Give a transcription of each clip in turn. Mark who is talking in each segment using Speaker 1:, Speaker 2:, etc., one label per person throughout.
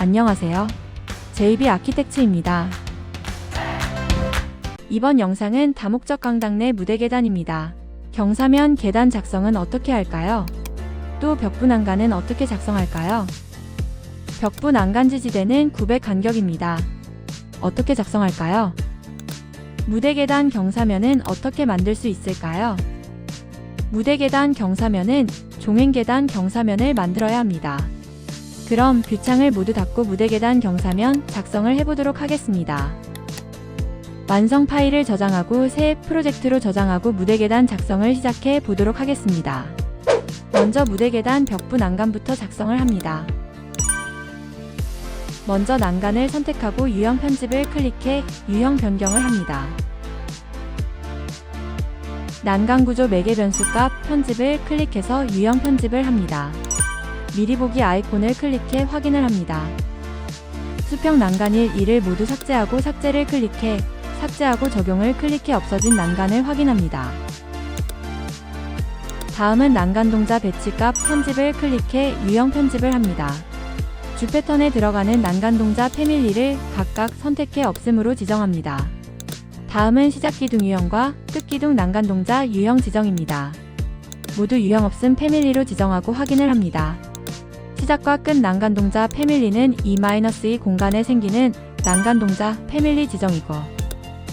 Speaker 1: 안녕하세요. JB 아키텍츠입니다. 이번 영상은 다목적 강당 내 무대 계단입니다. 경사면 계단 작성은 어떻게 할까요? 또 벽부 난간은 어떻게 작성할까요? 벽부 난간 지지대는 900 간격입니다. 어떻게 작성할까요? 무대 계단 경사면은 어떻게 만들 수 있을까요? 무대 계단 경사면은 종횡 계단 경사면을 만들어야 합니다. 그럼 뷰창을 모두 닫고 무대 계단 경사면 작성을 해보도록 하겠습니다. 완성 파일을 저장하고 새 프로젝트로 저장하고 무대 계단 작성을 시작해 보도록 하겠습니다. 먼저 무대 계단 벽부 난간부터 작성을 합니다. 먼저 난간을 선택하고 유형 편집을 클릭해 유형 변경을 합니다. 난간 구조 매개 변수 값 편집을 클릭해서 유형 편집을 합니다. 미리 보기 아이콘을 클릭해 확인을 합니다. 수평 난간 1, 2를 모두 삭제하고 삭제를 클릭해 삭제하고 적용을 클릭해 없어진 난간을 확인합니다. 다음은 난간 동자 배치 값 편집을 클릭해 유형 편집을 합니다. 주 패턴에 들어가는 난간 동자 패밀리를 각각 선택해 없음으로 지정합니다. 다음은 시작 기둥 유형과 끝 기둥 난간 동자 유형 지정입니다. 모두 유형 없음 패밀리로 지정하고 확인을 합니다. 시작과 끝 난간 동자 패밀리는 E-2 공간에 생기는 난간 동자 패밀리 지정이고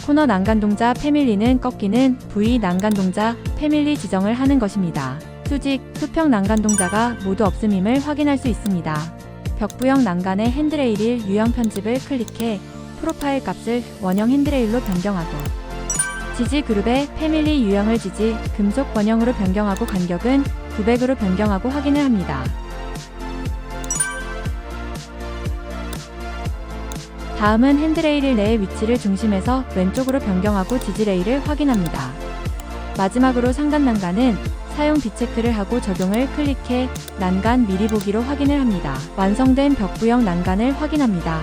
Speaker 1: 코너 난간 동자 패밀리는 꺾이는 V 난간 동자 패밀리 지정을 하는 것입니다. 수직, 수평 난간 동자가 모두 없음임을 확인할 수 있습니다. 벽부형 난간의 핸드레일일 유형 편집을 클릭해 프로파일 값을 원형 핸드레일로 변경하고 지지 그룹의 패밀리 유형을 지지 금속 원형으로 변경하고 간격은 900으로 변경하고 확인을 합니다. 다음은 핸드레일 내의 위치를 중심에서 왼쪽으로 변경하고 지지 레일을 확인합니다. 마지막으로 상단 난간은 사용 비체크를 하고 적용을 클릭해 난간 미리 보기로 확인을 합니다. 완성된 벽부형 난간을 확인합니다.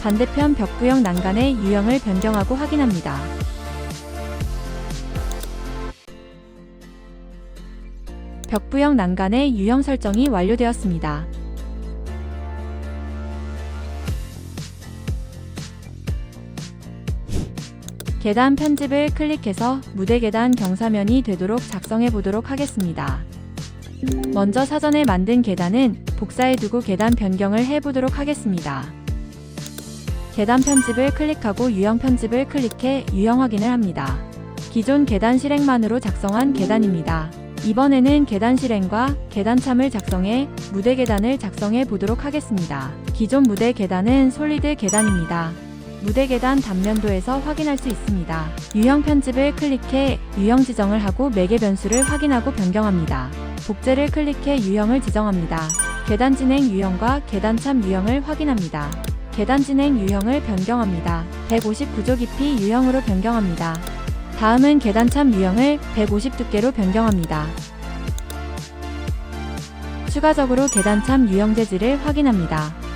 Speaker 1: 반대편 벽부형 난간의 유형을 변경하고 확인합니다. 벽부형 난간의 유형 설정이 완료되었습니다. 계단 편집을 클릭해서 무대 계단 경사면이 되도록 작성해 보도록 하겠습니다. 먼저 사전에 만든 계단은 복사해 두고 계단 변경을 해 보도록 하겠습니다. 계단 편집을 클릭하고 유형 편집을 클릭해 유형 확인을 합니다. 기존 계단 실행만으로 작성한 계단입니다. 이번에는 계단 실행과 계단 참을 작성해 무대 계단을 작성해 보도록 하겠습니다. 기존 무대 계단은 솔리드 계단입니다. 무대 계단 단면도에서 확인할 수 있습니다. 유형 편집을 클릭해 유형 지정을 하고 매개 변수를 확인하고 변경합니다. 복제를 클릭해 유형을 지정합니다. 계단 진행 유형과 계단 참 유형을 확인합니다. 계단 진행 유형을 변경합니다. 150 구조 깊이 유형으로 변경합니다. 다음은 계단 참 유형을 150 두께로 변경합니다. 추가적으로 계단 참 유형 재질을 확인합니다.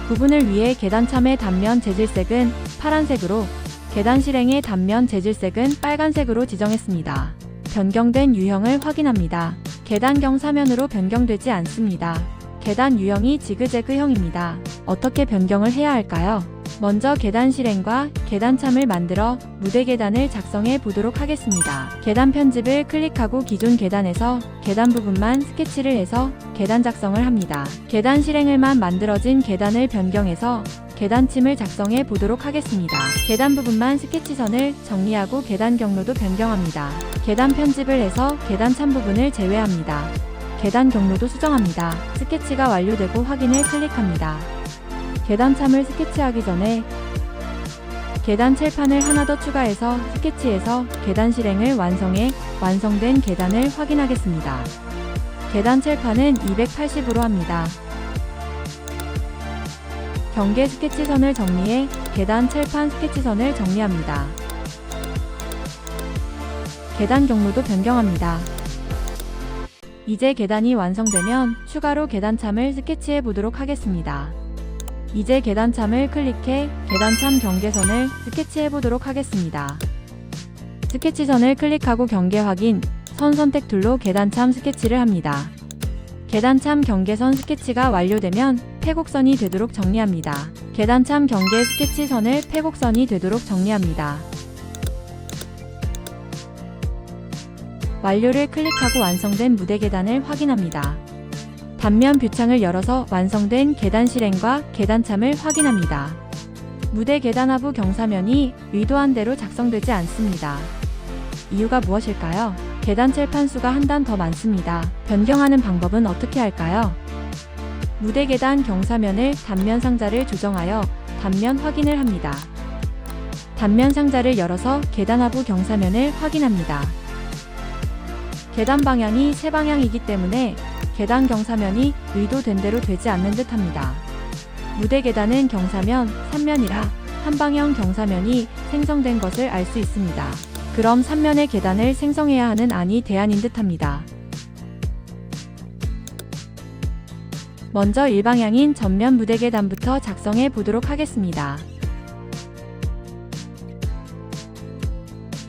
Speaker 1: 구분을 위해 계단 참의 단면 재질색은 파란색으로 계단 실행의 단면 재질색은 빨간색으로 지정했습니다. 변경된 유형을 확인합니다. 계단 경사면으로 변경되지 않습니다. 계단 유형이 지그재그형입니다. 어떻게 변경을 해야 할까요? 먼저 계단 실행과 계단 참을 만들어 무대 계단을 작성해 보도록 하겠습니다. 계단 편집을 클릭하고 기존 계단에서 계단 부분만 스케치를 해서 계단 작성을 합니다. 계단 실행을만 만들어진 계단을 변경해서 계단 침을 작성해 보도록 하겠습니다. 계단 부분만 스케치선을 정리하고 계단 경로도 변경합니다. 계단 편집을 해서 계단 참 부분을 제외합니다. 계단 경로도 수정합니다. 스케치가 완료되고 확인을 클릭합니다. 계단 참을 스케치하기 전에 계단 칠판을 하나 더 추가해서 스케치해서 계단 실행을 완성해 완성된 계단을 확인하겠습니다. 계단 칠판은 280으로 합니다. 경계 스케치선을 정리해 계단 칠판 스케치선을 정리합니다. 계단 경로도 변경합니다. 이제 계단이 완성되면 추가로 계단 참을 스케치해 보도록 하겠습니다. 이제 계단 참을 클릭해 계단 참 경계선을 스케치해 보도록 하겠습니다. 스케치선을 클릭하고 경계 확인, 선 선택 툴로 계단 참 스케치를 합니다. 계단 참 경계선 스케치가 완료되면 패곡선이 되도록 정리합니다. 계단참 경계 스케치선을 패곡선이 되도록 정리합니다. 완료를 클릭하고 완성된 무대 계단을 확인합니다. 단면 뷰창을 열어서 완성된 계단 실행과 계단참을 확인합니다. 무대 계단 하부 경사면이 의도한 대로 작성되지 않습니다. 이유가 무엇일까요? 계단 칠판 수가 한 단 더 많습니다. 변경하는 방법은 어떻게 할까요? 무대 계단 경사면을 단면 상자를 조정하여 단면 확인을 합니다. 단면 상자를 열어서 계단 하부 경사면을 확인합니다. 계단 방향이 세 방향이기 때문에 계단 경사면이 의도된 대로 되지 않는 듯 합니다. 무대 계단은 경사면 3면이라 한 방향 경사면이 생성된 것을 알 수 있습니다. 그럼 3면의 계단을 생성해야 하는 안이 대안인 듯 합니다. 먼저 일방향인 전면 무대 계단부터 작성해 보도록 하겠습니다.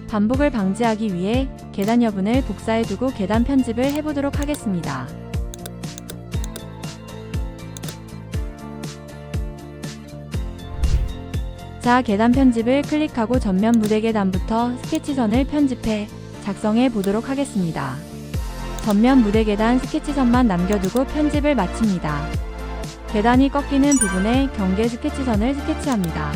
Speaker 1: 반복을 방지하기 위해 계단 여분을 복사해 두고 계단 편집을 해보도록 하겠습니다. 자, 계단 편집을 클릭하고 전면 무대 계단부터 스케치선을 편집해 작성해 보도록 하겠습니다. 전면 무대 계단 스케치선만 남겨두고 편집을 마칩니다. 계단이 꺾이는 부분에 경계 스케치선을 스케치합니다.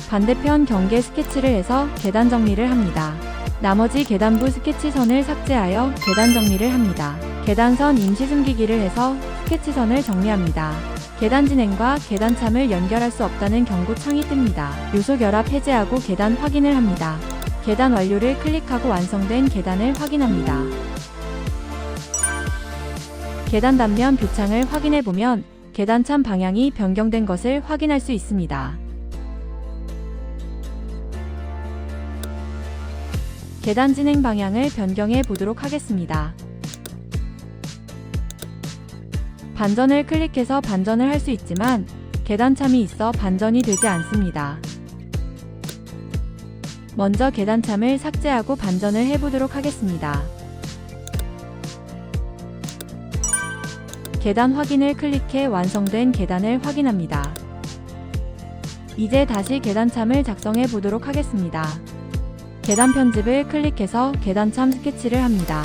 Speaker 1: 반대편 경계 스케치를 해서 계단 정리를 합니다. 나머지 계단부 스케치선을 삭제하여 계단 정리를 합니다. 계단선 임시 숨기기를 해서 스케치선을 정리합니다. 계단 진행과 계단참을 연결할 수 없다는 경고창이 뜹니다. 요소 결합 해제하고 계단 확인을 합니다. 계단 완료를 클릭하고 완성된 계단을 확인합니다. 계단 단면 뷰창을 확인해보면 계단참 방향이 변경된 것을 확인할 수 있습니다. 계단 진행 방향을 변경해 보도록 하겠습니다. 반전을 클릭해서 반전을 할 수 있지만 계단참이 있어 반전이 되지 않습니다. 먼저 계단참을 삭제하고 반전을 해보도록 하겠습니다. 계단 확인을 클릭해 완성된 계단을 확인합니다. 이제 다시 계단참을 작성해 보도록 하겠습니다. 계단 편집을 클릭해서 계단참 스케치를 합니다.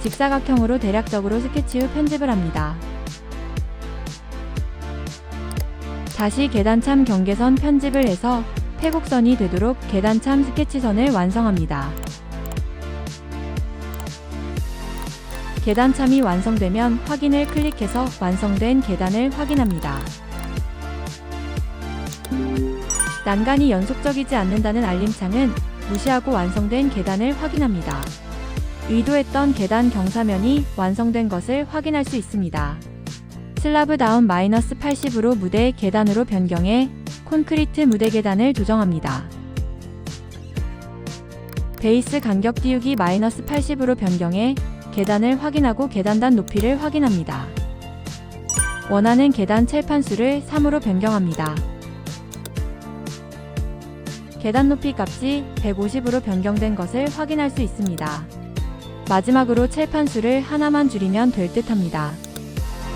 Speaker 1: 직사각형으로 대략적으로 스케치 후 편집을 합니다. 다시 계단참 경계선 편집을 해서 패곡선이 되도록 계단참 스케치선을 완성합니다. 계단참이 완성되면 확인을 클릭해서 완성된 계단을 확인합니다. 난간이 연속적이지 않는다는 알림창은 무시하고 완성된 계단을 확인합니다. 의도했던 계단 경사면이 완성된 것을 확인할 수 있습니다. 슬라브 다운 -80으로 무대 계단으로 변경해 콘크리트 무대 계단을 조정합니다. 베이스 간격 띄우기 -80으로 변경해 계단을 확인하고 계단단 높이를 확인합니다. 원하는 계단 칠판수를 3으로 변경합니다. 계단 높이 값이 150으로 변경된 것을 확인할 수 있습니다. 마지막으로 칠판수를 하나만 줄이면 될 듯 합니다.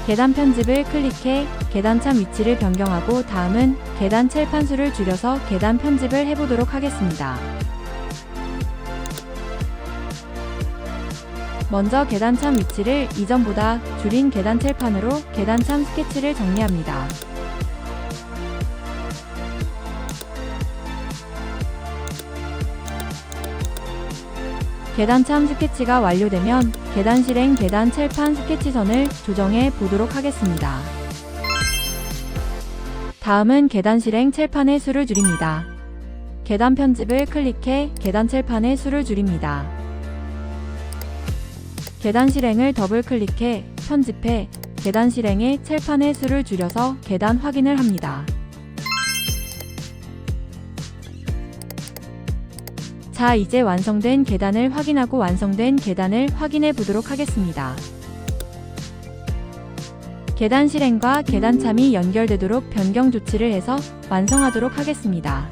Speaker 1: 계단 편집을 클릭해 계단참 위치를 변경하고 다음은 계단 칠판수를 줄여서 계단 편집을 해보도록 하겠습니다. 먼저 계단참 위치를 이전보다 줄인 계단 칠판으로 계단참 스케치를 정리합니다. 계단참 스케치가 완료되면 계단 실행 계단 칠판 스케치선을 조정해 보도록 하겠습니다. 다음은 계단 실행 칠판의 수를 줄입니다. 계단 편집을 클릭해 계단 칠판의 수를 줄입니다. 계단 실행을 더블 클릭해 편집해 계단 실행의 칠판의 수를 줄여서 계단 확인을 합니다. 자, 이제 완성된 계단을 확인하고 완성된 계단을 확인해 보도록 하겠습니다. 계단 실행과 계단참이 연결되도록 변경 조치를 해서 완성하도록 하겠습니다.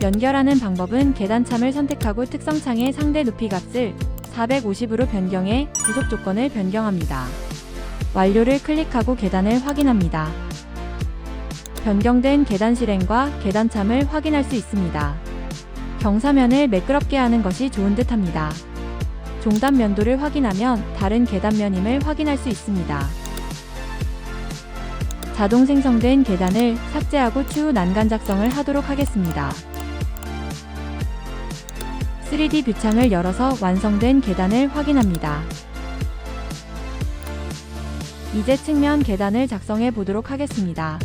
Speaker 1: 연결하는 방법은 계단참을 선택하고 특성창의 상대 높이 값을 450으로 변경해 부속 조건을 변경합니다. 완료를 클릭하고 계단을 확인합니다. 변경된 계단 실행과 계단참을 확인할 수 있습니다. 경사면을 매끄럽게 하는 것이 좋은 듯 합니다. 종단 면도를 확인하면 다른 계단면임을 확인할 수 있습니다. 자동 생성된 계단을 삭제하고 추후 난간 작성을 하도록 하겠습니다. 3D 뷰창을 열어서 완성된 계단을 확인합니다. 이제 측면 계단을 작성해 보도록 하겠습니다.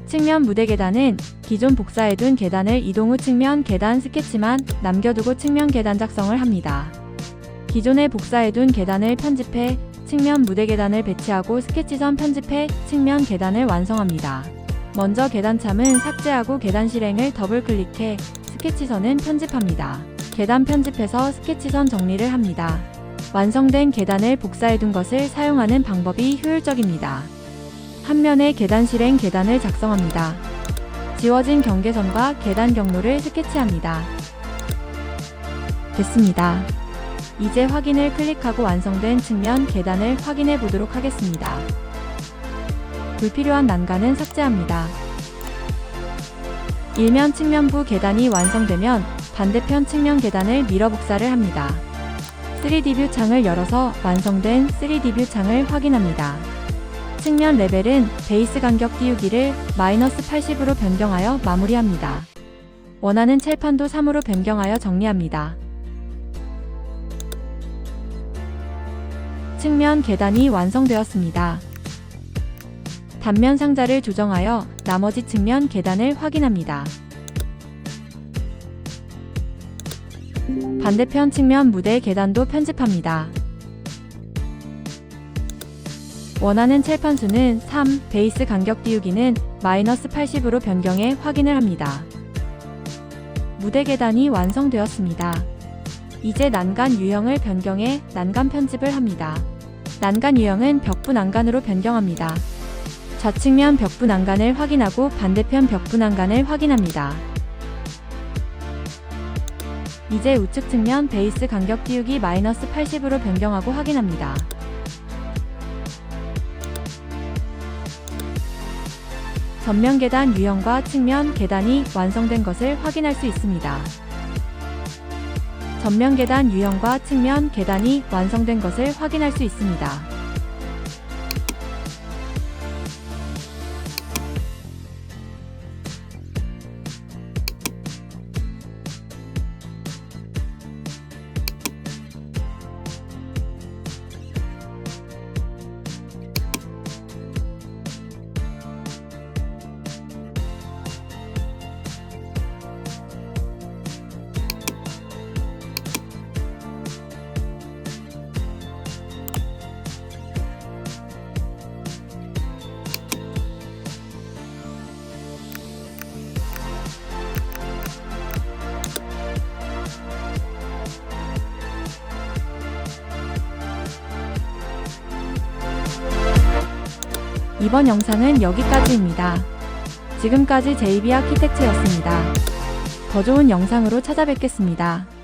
Speaker 1: 측면 무대 계단은 기존 복사해둔 계단을 이동 후 측면 계단 스케치만 남겨두고 측면 계단 작성을 합니다. 기존에 복사해둔 계단을 편집해 측면 무대 계단을 배치하고 스케치선 편집해 측면 계단을 완성합니다. 먼저 계단참은 삭제하고 계단 실행을 더블 클릭해 스케치선은 편집합니다. 계단 편집해서 스케치선 정리를 합니다. 완성된 계단을 복사해둔 것을 사용하는 방법이 효율적입니다. 한 면의 계단 실행 계단을 작성합니다. 지워진 경계선과 계단 경로를 스케치합니다. 됐습니다. 이제 확인을 클릭하고 완성된 측면 계단을 확인해 보도록 하겠습니다. 불필요한 난간은 삭제합니다. 일면 측면부 계단이 완성되면 반대편 측면 계단을 밀어 복사를 합니다. 3D 뷰 창을 열어서 완성된 3D 뷰 창을 확인합니다. 측면 레벨은 베이스 간격 띄우기를 -80으로 변경하여 마무리합니다. 원하는 첼판도 3으로 변경하여 정리합니다. 측면 계단이 완성되었습니다. 단면 상자를 조정하여 나머지 측면 계단을 확인합니다. 반대편 측면 무대 계단도 편집합니다. 원하는 첼판 수는 3, 베이스 간격 띄우기는 -80으로 변경해 확인을 합니다. 무대 계단이 완성되었습니다. 이제 난간 유형을 변경해 난간 편집을 합니다. 난간 유형은 벽부 난간으로 변경합니다. 좌측면 벽부 난간을 확인하고 반대편 벽부 난간을 확인합니다. 이제 우측 측면 베이스 간격 띄우기 -80으로 변경하고 확인합니다. 전면 계단 유형과 측면 계단이 완성된 것을 확인할 수 있습니다. 전면 계단 유형과 측면 계단이 완성된 것을 확인할 수 있습니다. 이번 영상은 여기까지입니다. 지금까지 JB 아키텍처였습니다. 더 좋은 영상으로 찾아뵙겠습니다.